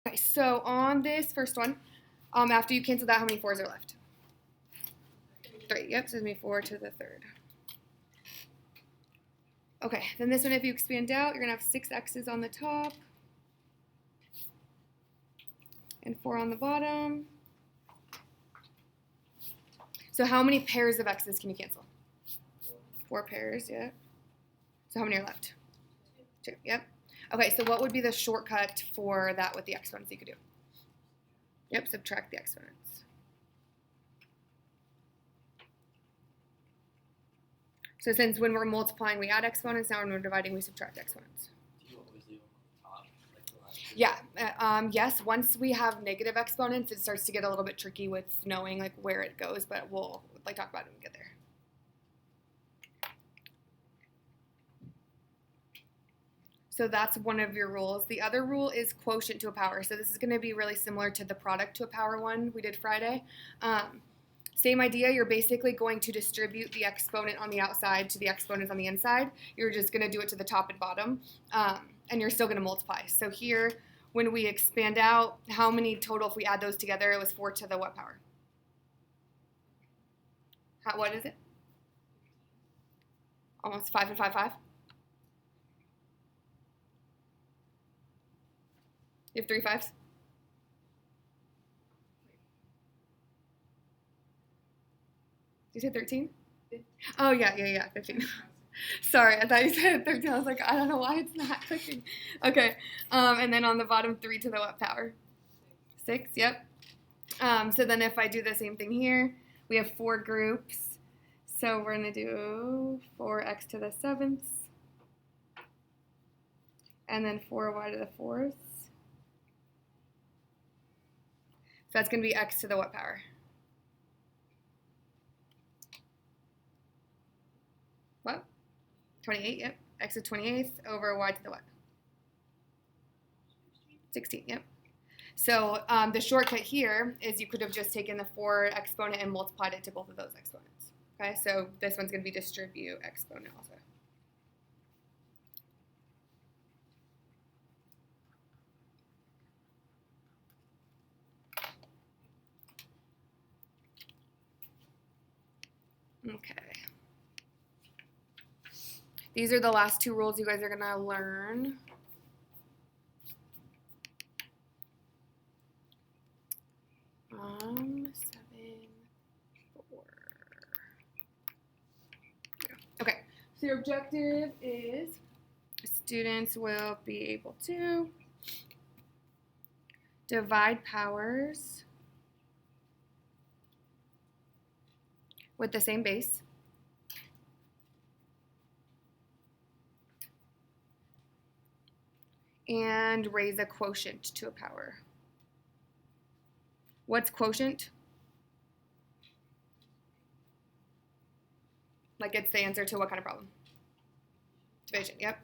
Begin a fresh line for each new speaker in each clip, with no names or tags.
Okay, so on this first one, after you cancel that, how many 4s are left? 3. Yep, so it's going to be 4 to the 3rd. Okay, then this one, if you expand out, you're going to have 6 x's on the top and 4 on the bottom. So how many pairs of x's can you cancel? 4 pairs, yeah. So how many are left? 2, yep. Okay, so what would be the shortcut for that with the exponents you could do? Yep, subtract the exponents. So since when we're multiplying, we add exponents, now when we're dividing, we subtract exponents.
Do you always leave them on the top, like the last two?
Yeah, yes, once we have negative exponents, it starts to get a little bit tricky with knowing like where it goes, but we'll talk about it when we get there. So that's one of your rules. The other rule is quotient to a power. So this is going to be really similar to the product to a power one we did Friday. Same idea, you're basically going to distribute the exponent on the outside to the exponents on the inside. You're just going to do it to the top and bottom, and you're still going to multiply. So here, when we expand out, how many total, if we add those together, it was 4 to the what power? What is it? Almost 5 and 5, 5. You have 3 5s? Did you say 13? Oh, yeah, 15. Sorry, I thought you said 13. I was like, I don't know why it's not clicking. Okay, and then on the bottom, 3 to the what power? 6, yep. So then if I do the same thing here, we have 4 groups. So we're going to do 4x to the 7th, and then 4y to the 4th. So that's going to be x to the what power? What? 28, yep. X to 28th over y to the what? 16, yep. So the shortcut here is you could have just taken the 4 exponent and multiplied it to both of those exponents. Okay, so this one's going to be distribute exponent also. Okay. These are the last 2 rules you guys are going to learn. Seven, 4. Okay, so your objective is students will be able to divide powers with the same base, and raise a quotient to a power. What's quotient? Like it's the answer to what kind of problem? Division, yep.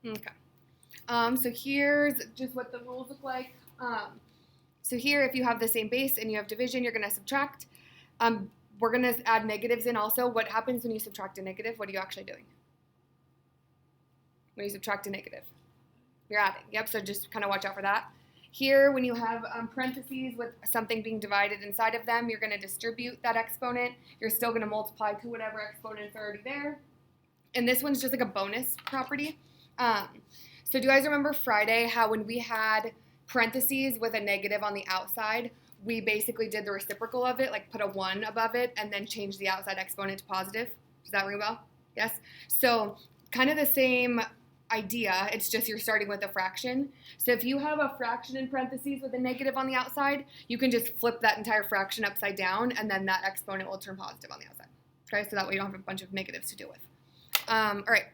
Okay. So here's just what the rules look like. So here, if you have the same base and you have division, you're going to subtract. We're going to add negatives in also. What happens when you subtract a negative? What are you actually doing? When you subtract a negative? You're adding. Yep, so just kind of watch out for that. Here, when you have parentheses with something being divided inside of them, you're going to distribute that exponent. You're still going to multiply to whatever exponent is already there. And this one's just like a bonus property. So do you guys remember Friday how when we had parentheses with a negative on the outside, we basically did the reciprocal of it, like put a 1 above it and then change the outside exponent to positive? Does that ring a bell? Yes? So kind of the same idea, it's just you're starting with a fraction. So if you have a fraction in parentheses with a negative on the outside, you can just flip that entire fraction upside down and then that exponent will turn positive on the outside. Okay, so that way you don't have a bunch of negatives to deal with. All right,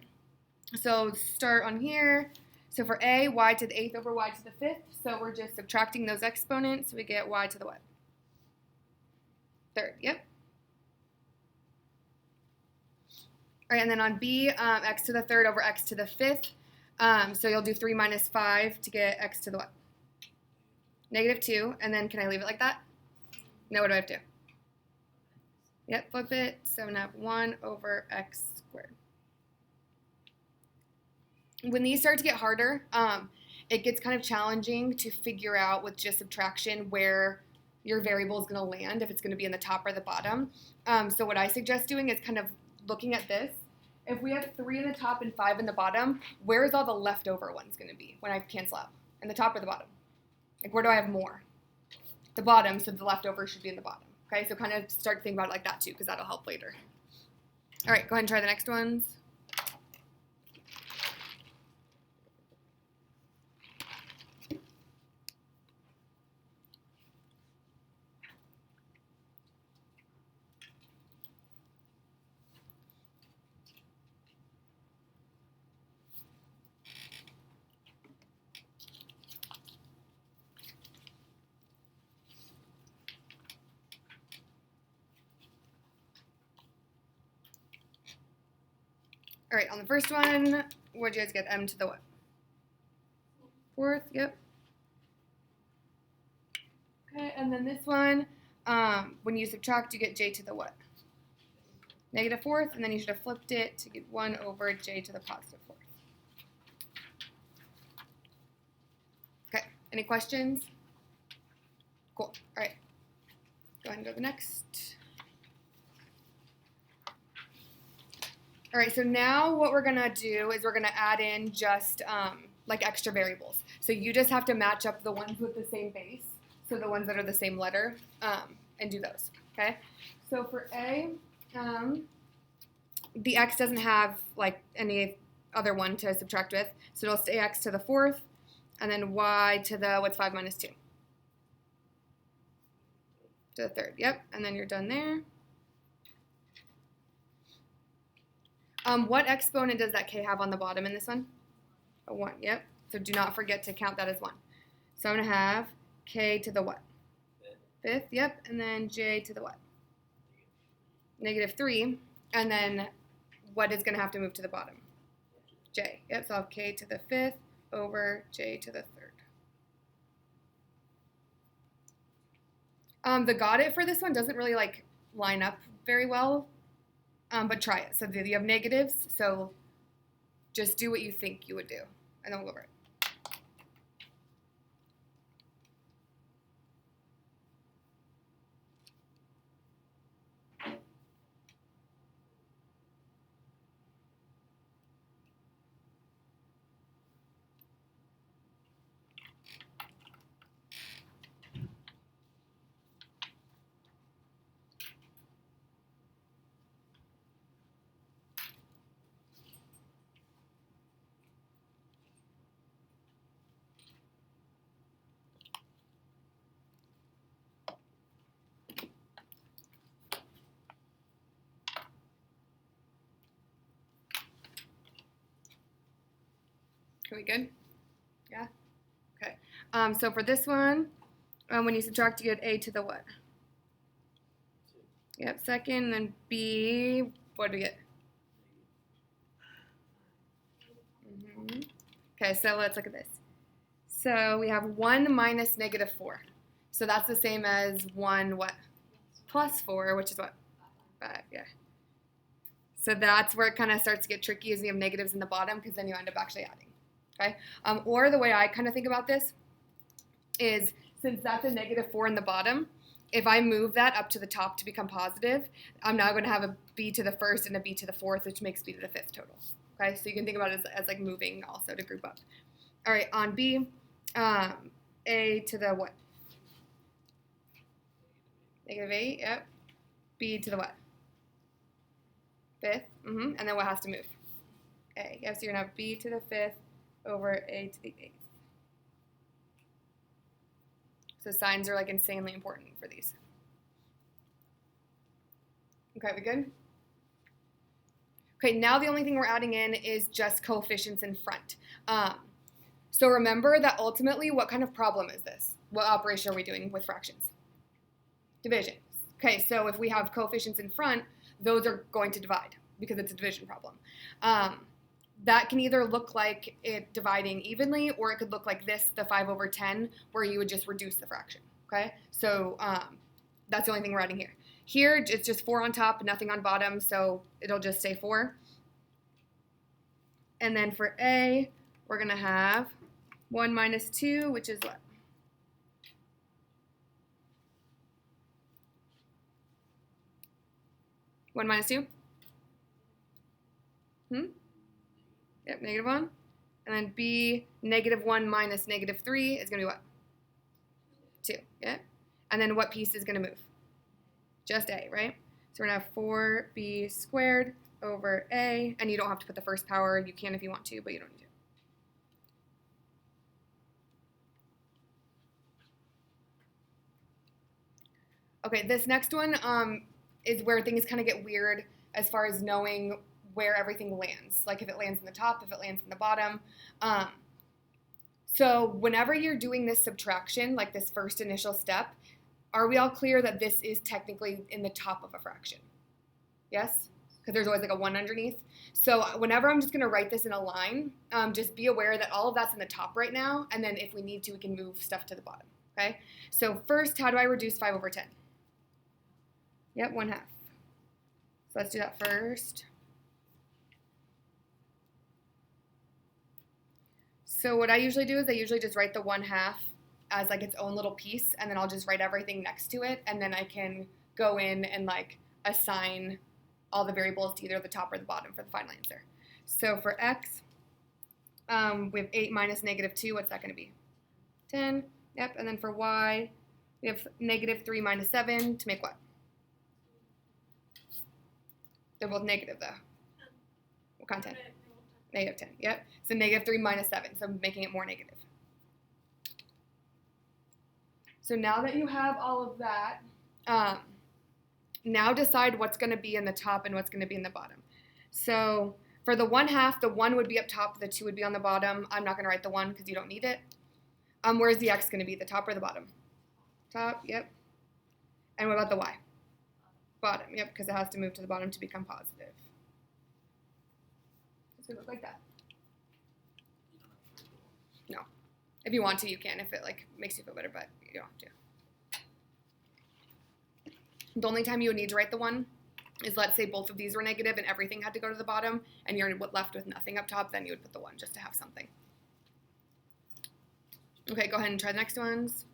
so start on here. So for a, y to the 8th over y to the 5th. So we're just subtracting those exponents. So we get y to the what? 3rd, yep. All right, and then on b, x to the 3rd over x to the 5th. So you'll do 3 minus 5 to get x to the what? -2. And then can I leave it like that? No, what do I have to do? Yep, flip it. So I'm going to have 1 over x squared. When these start to get harder, it gets kind of challenging to figure out with just subtraction where your variable is going to land, if it's going to be in the top or the bottom. So what I suggest doing is kind of looking at this. If we have 3 in the top and 5 in the bottom, where is all the leftover ones going to be when I cancel out? In the top or the bottom? Like, where do I have more? The bottom, so the leftover should be in the bottom. Okay, so kind of start to think about it like that too, because that'll help later. All right, go ahead and try the next ones. All right, on the first one, what'd you guys get? M to the what? 4th, yep. Okay, and then this one, when you subtract, you get j to the what? -4th, and then you should have flipped it to get 1 over j to the +4th. Okay, any questions? Cool, all right. Go ahead and go to the next. All right, so now what we're gonna do is we're gonna add in just like extra variables. So you just have to match up the ones with the same base, so the ones that are the same letter, and do those, okay? So for A, the x doesn't have like any other one to subtract with, so it'll stay x to the 4th, and then y to the, what's 5 minus 2? To the 3rd, yep, and then you're done there. What exponent does that k have on the bottom in this one? A 1, yep. So do not forget to count that as 1. So I'm going to have k to the what? 5th, yep. And then j to the what? -3. And then what is going to have to move to the bottom? J, yep. So I'll have k to the 5th over j to the 3rd. The got it for this one doesn't really like line up very well. But try it. So you have negatives, so just do what you think you would do, and then we'll go over it. Are we good? Yeah? Okay. So for this one, when you subtract, you get a to the what? Yep, 2nd, and then b, what do we get? Okay, so let's look at this. So we have 1 minus -4. So that's the same as 1 what? +4, which is what? 5, yeah. So that's where it kind of starts to get tricky, is we have negatives in the bottom, because then you end up actually adding. Okay? Or the way I kind of think about this is, since that's a -4 in the bottom, if I move that up to the top to become positive, I'm now going to have a b to the 1st and a b to the 4th, which makes b to the 5th total. Okay? So you can think about it as like moving also to group up. All right, on b, a to the what? -8, yep. B to the what? 5th, and then what has to move? A, yep, so you're going to have b to the 5th over a to the 8th. So signs are like insanely important for these. Okay, we good? Okay, now the only thing we're adding in is just coefficients in front. So remember that ultimately, what kind of problem is this? What operation are we doing with fractions? Division. Okay, so if we have coefficients in front, those are going to divide because it's a division problem. That can either look like it dividing evenly, or it could look like this, the 5/10, where you would just reduce the fraction, okay? So that's the only thing we're adding here. Here, it's just 4 on top, nothing on bottom, so it'll just say 4. And then for A, we're going to have 1 minus 2, which is what? One minus 2? Yep, -1. And then B, -1 minus -3 is going to be what? 2, yeah? And then what piece is going to move? Just A, right? So we're going to have 4B squared over A. And you don't have to put the first power. You can if you want to, but you don't need to. Okay, this next one is where things kind of get weird as far as knowing where everything lands, like if it lands in the top, if it lands in the bottom. So whenever you're doing this subtraction, like this first initial step, are we all clear that this is technically in the top of a fraction? Yes? Because there's always like a 1 underneath. So whenever I'm just going to write this in a line, just be aware that all of that's in the top right now, and then if we need to, we can move stuff to the bottom, okay? So first, how do I reduce 5/10? Yep, 1/2. So let's do that first. So what I usually do is I usually just write the 1/2 as like its own little piece, and then I'll just write everything next to it, and then I can go in and like assign all the variables to either the top or the bottom for the final answer. So for x, we have 8 minus -2. What's that going to be? 10. Yep. And then for y, we have -3 minus 7 to make what? They're both negative though. What kind of 10? -10. Yep. So -3 minus 7. So making it more negative. So now that you have all of that, now decide what's going to be in the top and what's going to be in the bottom. So for the 1/2, the 1 would be up top, the 2 would be on the bottom. I'm not going to write the 1 because you don't need it. Where's the x going to be, the top or the bottom? Top, yep. And what about the y? Bottom, yep, because it has to move to the bottom to become positive. It's going to look like that. No. If you want to, you can, if it like makes you feel better, but you don't have to. The only time you would need to write the 1 is, let's say both of these were negative and everything had to go to the bottom, and you're left with nothing up top, then you would put the 1 just to have something. Okay, go ahead and try the next ones.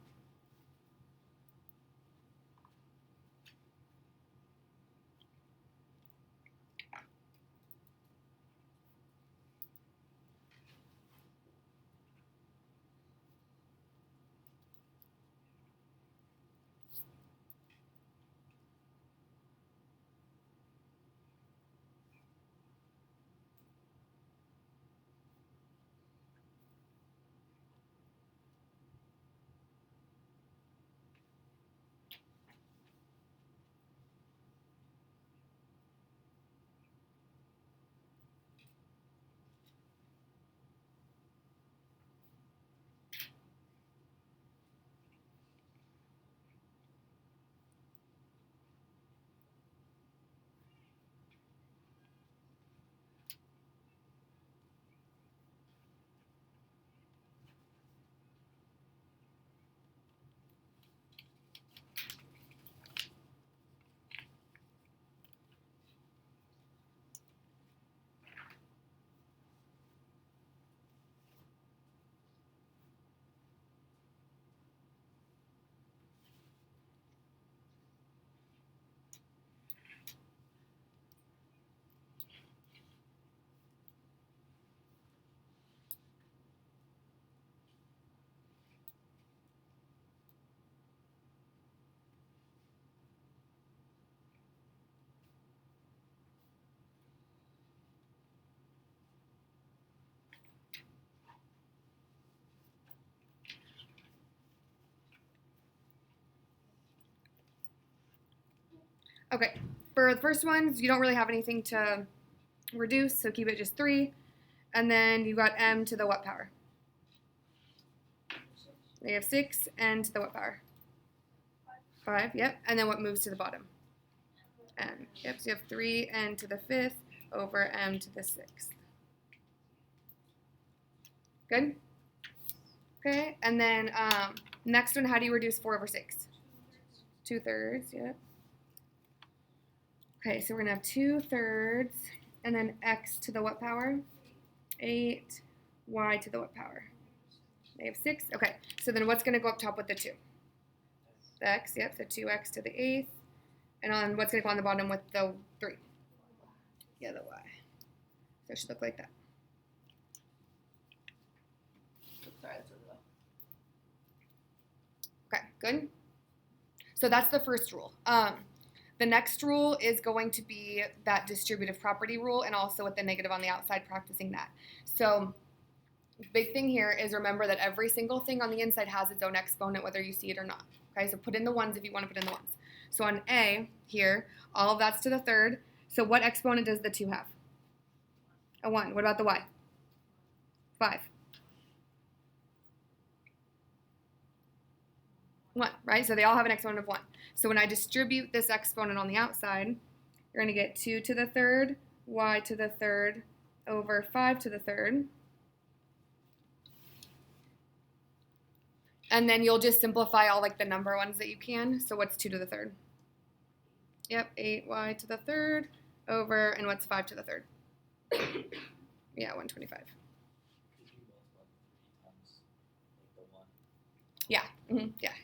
Okay, for the first ones, you don't really have anything to reduce, so keep it just 3. And then you got m to the what power? Negative 6, n to the what power? 5, yep. And then what moves to the bottom? M. Yep, so you have 3n to the 5th over m to the 6th. Good? Okay, and then next one, how do you reduce 4 over 6? 2/3, yep. Okay, so we're going to have 2/3, and then x to the what power? 8, y to the what power? Negative 6. Okay, so then what's going to go up top with the 2? The x, yep, so 2x to the 8th. And on what's going to go on the bottom with the 3? Yeah, the y. So it should look like that.
Sorry, that's over there.
Okay, good. So that's the first rule. The next rule is going to be that distributive property rule, and also with the negative on the outside, practicing that. So big thing here is remember that every single thing on the inside has its own exponent, whether you see it or not. Okay, so put in the ones if you want to put in the ones. So on A here, all of that's to the 3rd. So what exponent does the 2 have? A 1. What about the y? 5. 1, right? So they all have an exponent of 1. So when I distribute this exponent on the outside, you're going to get 2 to the 3rd, y to the 3rd, over 5 to the 3rd. And then you'll just simplify all like the number ones that you can. So what's 2 to the 3rd? Yep, 8y to the 3rd over, and what's 5 to the 3rd? Yeah, 125.
Could you multiply 3 times like the 1?
Yeah, yeah.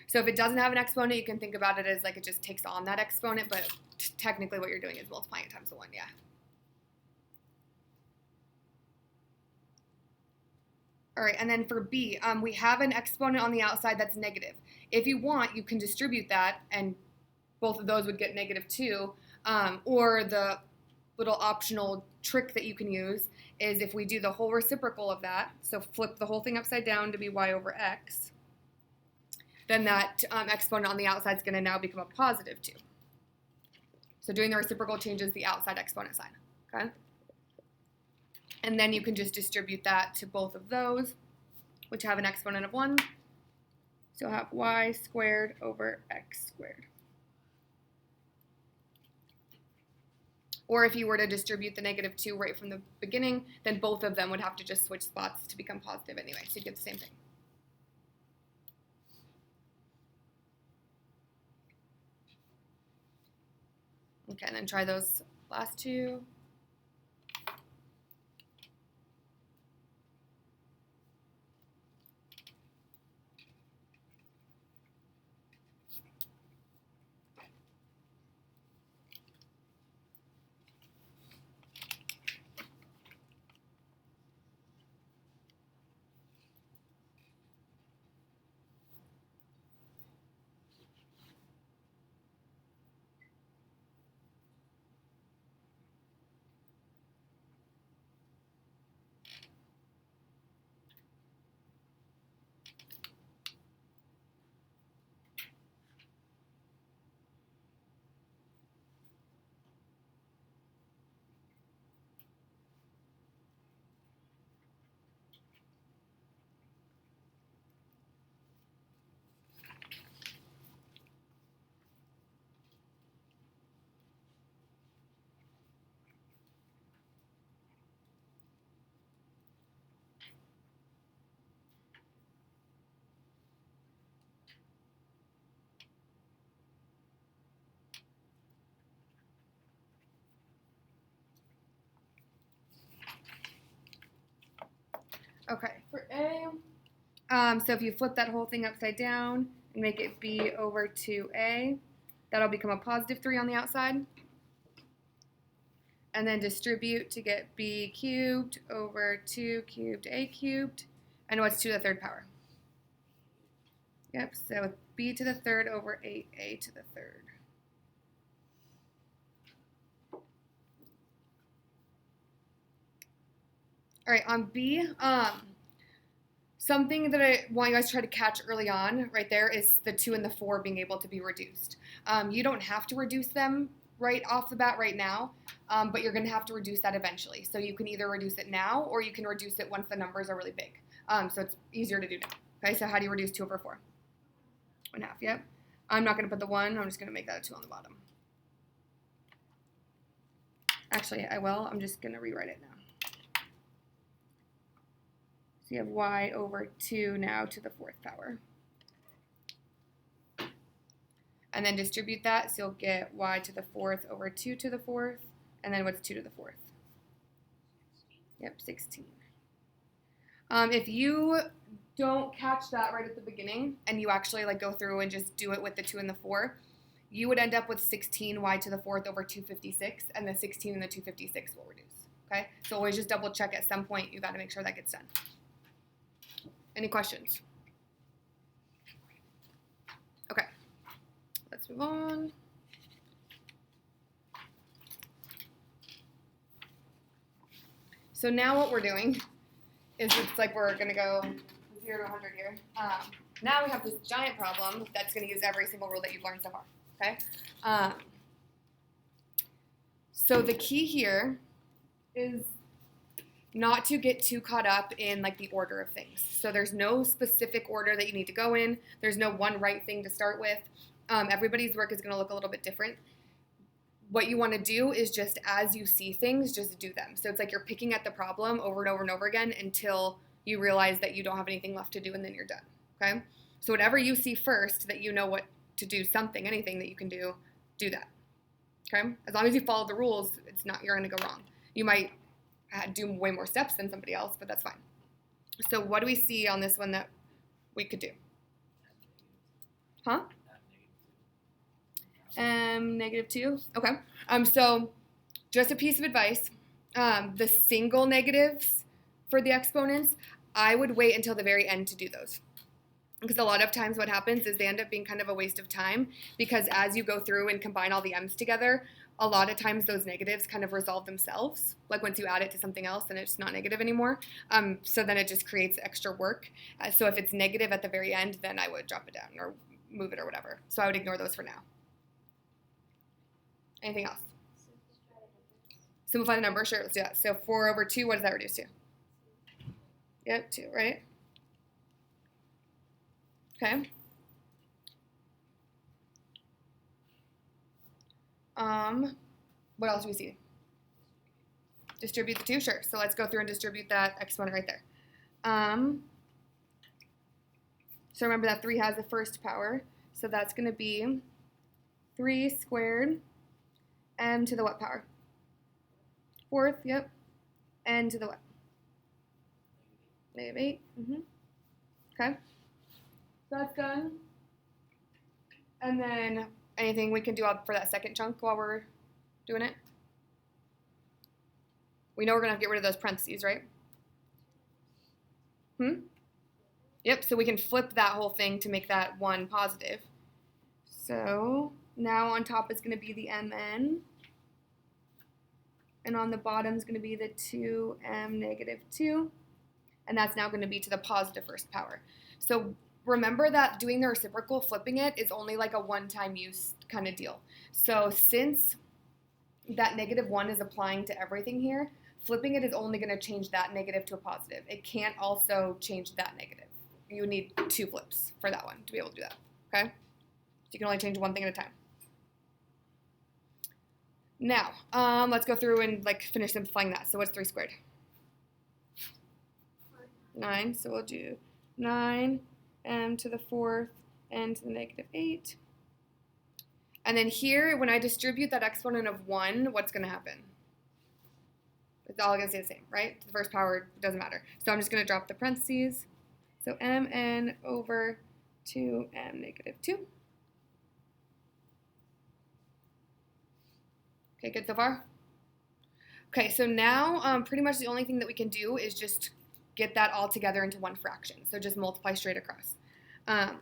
So if it doesn't have an exponent, you can think about it as like it just takes on that exponent, but technically what you're doing is multiplying it times the 1, yeah. All right, and then for B, we have an exponent on the outside that's negative. If you want, you can distribute that, and both of those would get -2. Or the little optional trick that you can use is if we do the whole reciprocal of that, so flip the whole thing upside down to be y over x, then that exponent on the outside is going to now become a +2. So doing the reciprocal changes the outside exponent sign, okay? And then you can just distribute that to both of those, which have an exponent of 1. So you'll have y squared over x squared. Or if you were to distribute the -2 right from the beginning, then both of them would have to just switch spots to become positive anyway, so you get the same thing. Okay, and then try those last two. Okay, for A, so if you flip that whole thing upside down and make it B over 2A, that'll become a +3 on the outside. And then distribute to get B cubed over 2 cubed A cubed. And what's 2 to the 3rd power? Yep, so B to the 3rd over 8A to the 3rd. All right, on B, something that I want you guys to try to catch early on right there is the 2 and the 4 being able to be reduced. You don't have to reduce them right off the bat right now, but you're going to have to reduce that eventually. So you can either reduce it now or you can reduce it once the numbers are really big. So it's easier to do now. Okay, so how do you reduce 2 over 4? 1/2, yep. I'm not going to put the 1. I'm just going to make that a 2 on the bottom. Actually, I will. I'm just going to rewrite it now. So you have y over 2 now to the 4th power. And then distribute that, so you'll get y to the 4th over 2 to the 4th. And then what's 2 to the 4th? Yep, 16. If you don't catch that right at the beginning, and you actually like go through and just do it with the 2 and the 4, you would end up with 16 y to the 4th over 256, and the 16 and the 256 will reduce. Okay, so always just double check at some point. You got to make sure that gets done. Any questions? Okay, let's move on. So now what we're doing is it's like we're going to go 0 to 100 here. Now we have this giant problem that's going to use every single rule that you've learned so far. Okay. So the key here is not to get too caught up in like the order of things. So there's no specific order that you need to go in. There's no one right thing to start with. Everybody's work is going to look a little bit different. What you want to do is just as you see things, just do them. So it's like you're picking at the problem over and over and over again until you realize that you don't have anything left to do and then you're done. Okay. So whatever you see first that you know what to do, something, anything that you can do that. Okay? As long as you follow the rules, it's not, you're going to go wrong. You might do way more steps than somebody else, but that's fine. So what do we see on this one that we could do? Huh? -2. Okay. So just a piece of advice. The single negatives for the exponents, I would wait until the very end to do those. Because a lot of times what happens is they end up being kind of a waste of time, because as you go through and combine all the m's together, a lot of times those negatives kind of resolve themselves. Like once you add it to something else, then it's not negative anymore. So then it just creates extra work. So if it's negative at the very end, then I would drop it down or move it or whatever. So I would ignore those for now. Anything else? Simplify the number, sure, let's do that. So 4 over 2, what does that reduce to? Yep, 2, right? Okay. What else do we see? Distribute the 2, sure. So let's go through and distribute that exponent right there. So remember that 3 has the first power. So that's going to be 3 squared m to the what power? 4th, yep. N to the what? -8. Okay. So that's done. And then anything we can do for that second chunk while we're doing it? We know we're going to have to get rid of those parentheses, right? Yep, so we can flip that whole thing to make that 1 positive. So now on top is going to be the mn. And on the bottom is going to be the 2m -2. And that's now going to be to the positive first power. So remember that doing the reciprocal, flipping it, is only like a one-time use kind of deal. So since that -1 is applying to everything here, flipping it is only going to change that negative to a positive. It can't also change that negative. You need 2 flips for that one to be able to do that, okay? So you can only change one thing at a time. Now, let's go through and like finish simplifying that. So what's 3 squared? 9. So we'll do 9 m to the 4th n to the -8. And then here, when I distribute that exponent of 1, what's going to happen? It's all going to stay the same, right? The first power doesn't matter. So I'm just going to drop the parentheses. So mn over 2m -2. Okay, good so far? Okay, so now pretty much the only thing that we can do is just get that all together into one fraction. So just multiply straight across. So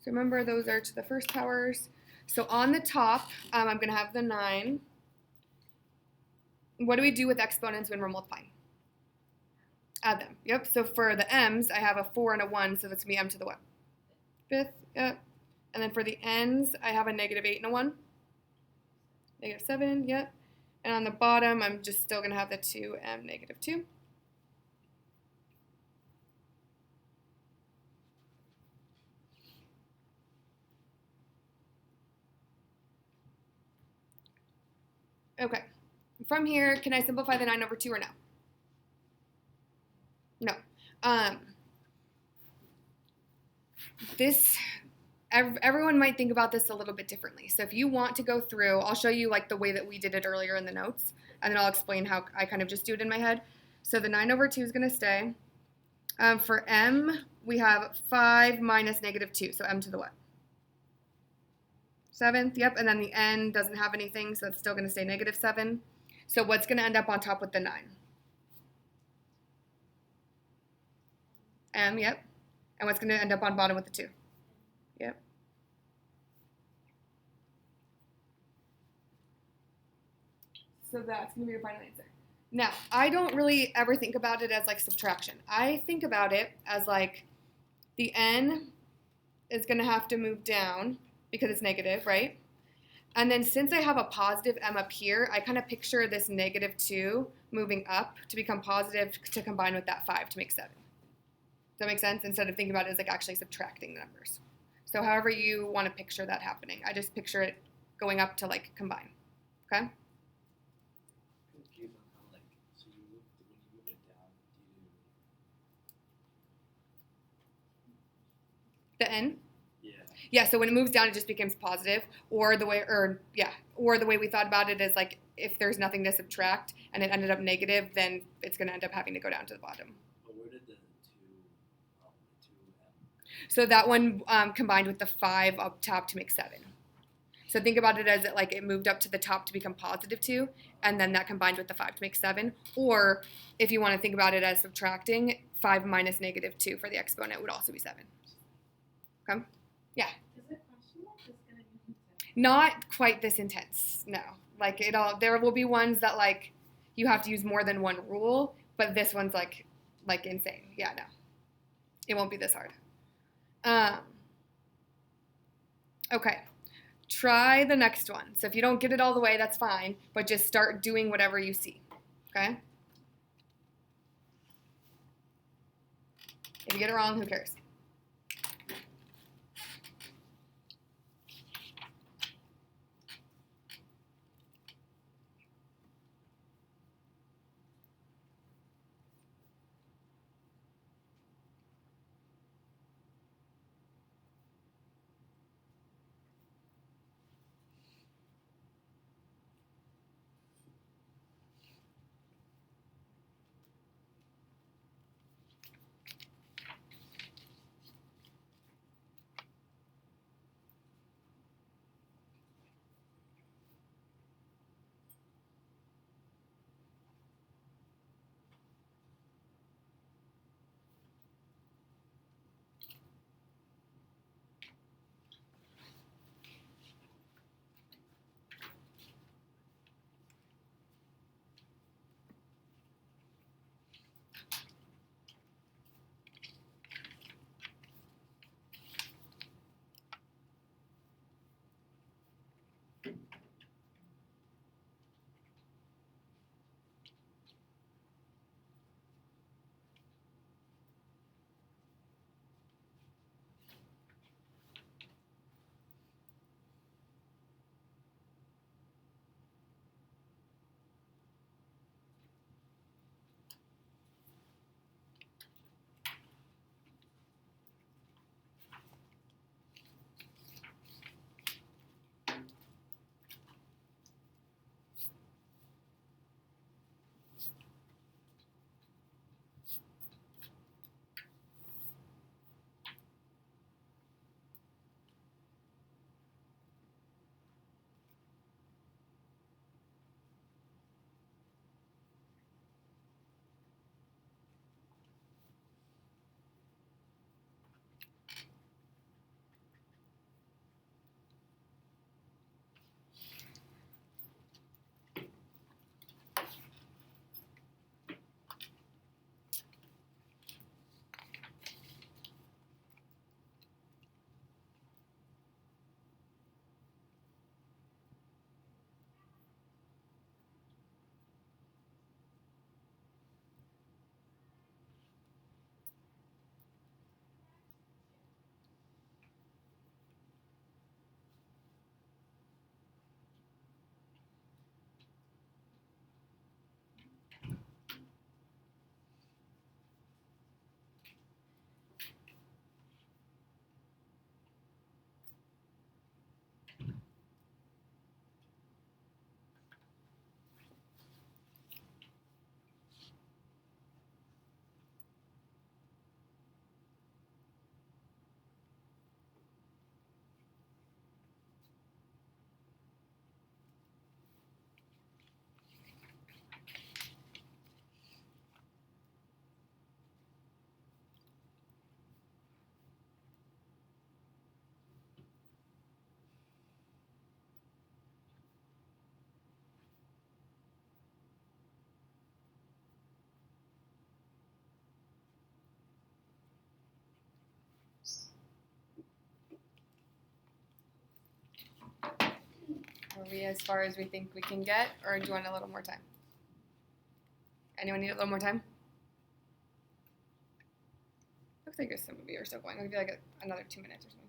remember, those are to the first powers. So on the top, I'm going to have the 9. What do we do with exponents when we're multiplying? Add them. Yep, so for the m's, I have a 4 and a 1, so that's going to be m to the what? 5th, yep. And then for the n's, I have a -8 and a 1. Negative 7, yep. And on the bottom, I'm just still going to have the 2m negative 2. Okay. From here, can I simplify the 9 over 2 or no? No. Everyone might think about this a little bit differently. So if you want to go through, I'll show you like the way that we did it earlier in the notes, and then I'll explain how I kind of just do it in my head. So the 9 over 2 is going to stay. For m, we have 5 minus negative 2, so m to the what? 7th, yep, and then the n doesn't have anything, so it's still going to stay negative 7. So what's going to end up on top with the 9? M, yep. And what's going to end up on bottom with the 2? Yep. So that's going to be your final answer. Now, I don't really ever think about it as like subtraction. I think about it as like the n is going to have to move down because it's negative, right? And then since I have a positive m up here, I kind of picture this negative 2 moving up to become positive to combine with that 5 to make 7. Does that make sense? Instead of thinking about it as like actually subtracting the numbers. So however you want to picture that happening, I just picture it going up to like combine. Okay?
Confused on how like so you move when you move it down, do
The n?
you
Yeah, so when it moves down, it just becomes positive, or the way we thought about it is like if there's nothing to subtract and it ended up negative, then it's going to end up having to go down to the bottom.
But where did the 2 m?
So that one combined with the 5 up top to make 7. So think about it as it moved up to the top to become positive 2, and then that combined with the 5 to make 7. Or if you want to think about it as subtracting, 5 minus negative 2 for the exponent would also be 7. Okay? Yeah.
Is it question mark is gonna be intense?
Not quite this intense, no. There will be ones that you have to use more than one rule, but this one's like insane. Yeah, no. It won't be this hard. Okay. Try the next one. So if you don't get it all the way, that's fine, but just start doing whatever you see. Okay? If you get it wrong, who cares? we as far as we think we can get, or do you want a little more time? Anyone need a little more time? Looks like some of you are still going. I'll give you like another 2 minutes or something.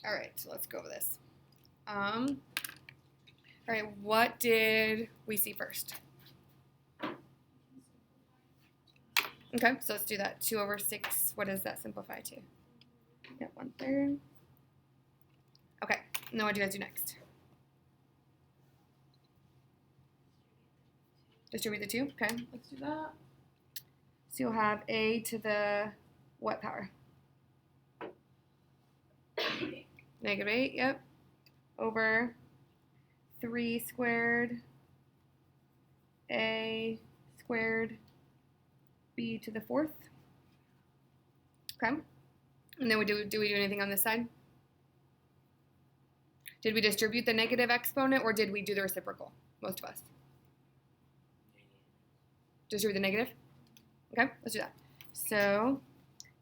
All right, so let's go over this. All right, what did we see first? Okay, so let's do that. 2 over 6, what does that simplify to? Yeah, 1/3. Okay, now what do you guys do next? Distribute the 2? Okay, let's do that. So you'll have a to the what power? -8, yep. Over 3 squared a squared b to the 4th. Okay. And then do we do anything on this side? Did we distribute the negative exponent or did we do the reciprocal? Most of us. Distribute the negative? Okay, let's do that. So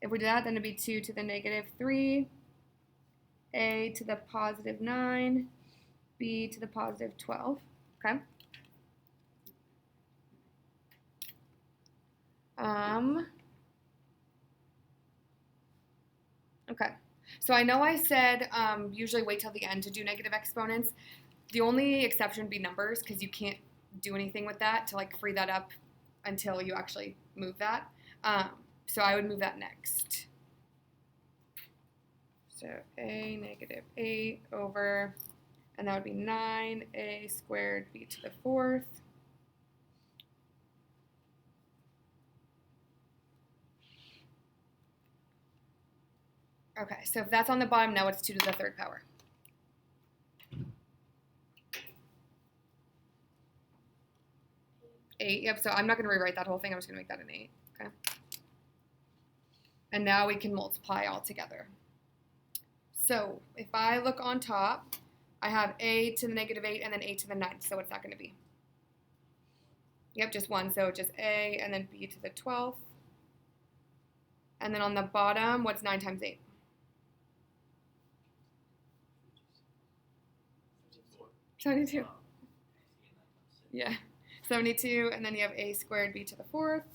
if we do that, then it'd be 2 to the -3, a to the +9, b to the +12. Okay. Okay. So I know I said usually wait till the end to do negative exponents. The only exception would be numbers because you can't do anything with that to like free that up until you actually move that. So I would move that next. So a -8 over, and that would be 9a squared b to the 4th. Okay, so if that's on the bottom, now it's 2 to the 3rd power. Eight, yep, so I'm not going to rewrite that whole thing. I'm just going to make that an 8, okay? And now we can multiply all together. So if I look on top, I have a to the -8 and then a to the 9th. So what's that going to be? Yep, just 1. So just a and then b to the 12th. And then on the bottom, what's 9 times 8? 72. Yeah, 72. And then you have a squared b to the 4th.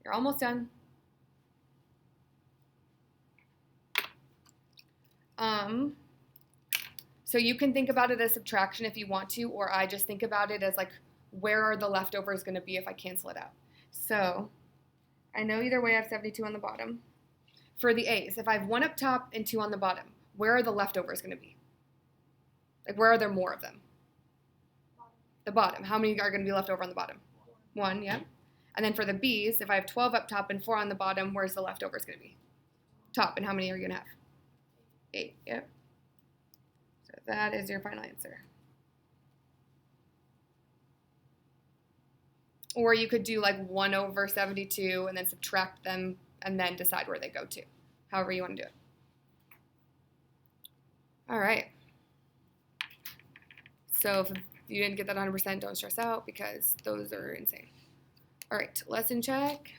You're almost done. So you can think about it as subtraction if you want to, or I just think about it as like, where are the leftovers going to be if I cancel it out? So I know either way I have 72 on the bottom. For the a's, if I have 1 up top and 2 on the bottom, where are the leftovers going to be? Like, where are there more of them? The bottom. How many are going to be left over on the bottom? 1, yeah. And then for the b's, if I have 12 up top and 4 on the bottom, where's the leftovers going to be? Top. And how many are you going to have? 8, yep. So that is your final answer. Or you could do like 1 over 72 and then subtract them and then decide where they go to. However you want to do it. All right. So if you didn't get that 100%, don't stress out because those are insane. All right, lesson check.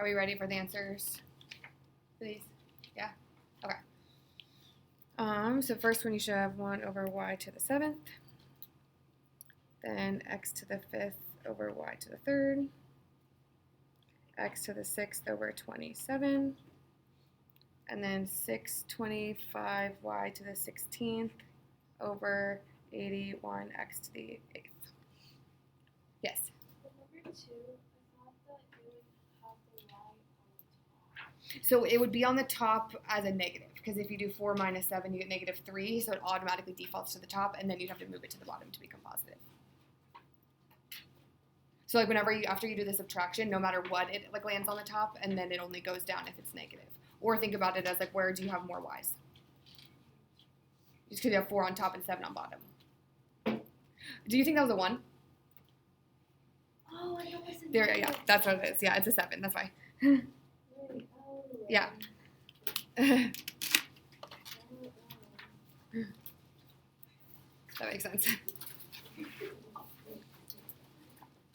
Are we ready for the answers? Please? Yeah? Okay. So first one you should have 1 over y to the 7th. Then x to the 5th over y to the 3rd. X to the 6th over 27. And then 625y to the 16th over 81x to the 8th. Yes?
But number 2, I thought that it would have the y on the top.
So it would be on the top as a negative, because if you do 4 minus 7, you get negative 3, so it automatically defaults to the top, and then you'd have to move it to the bottom to become positive. So like whenever you, after you do the subtraction, no matter what, it like lands on the top, and then it only goes down if it's negative. Or think about it as like, where do you have more y's? Just because you have 4 on top and 7 on bottom. Do you think that was a 1?
Oh, I know it's a
There, yeah, that's what it is. Yeah, it's a 7. That's why.
Wait, oh.
Yeah. That makes sense.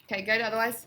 Okay, good. Otherwise?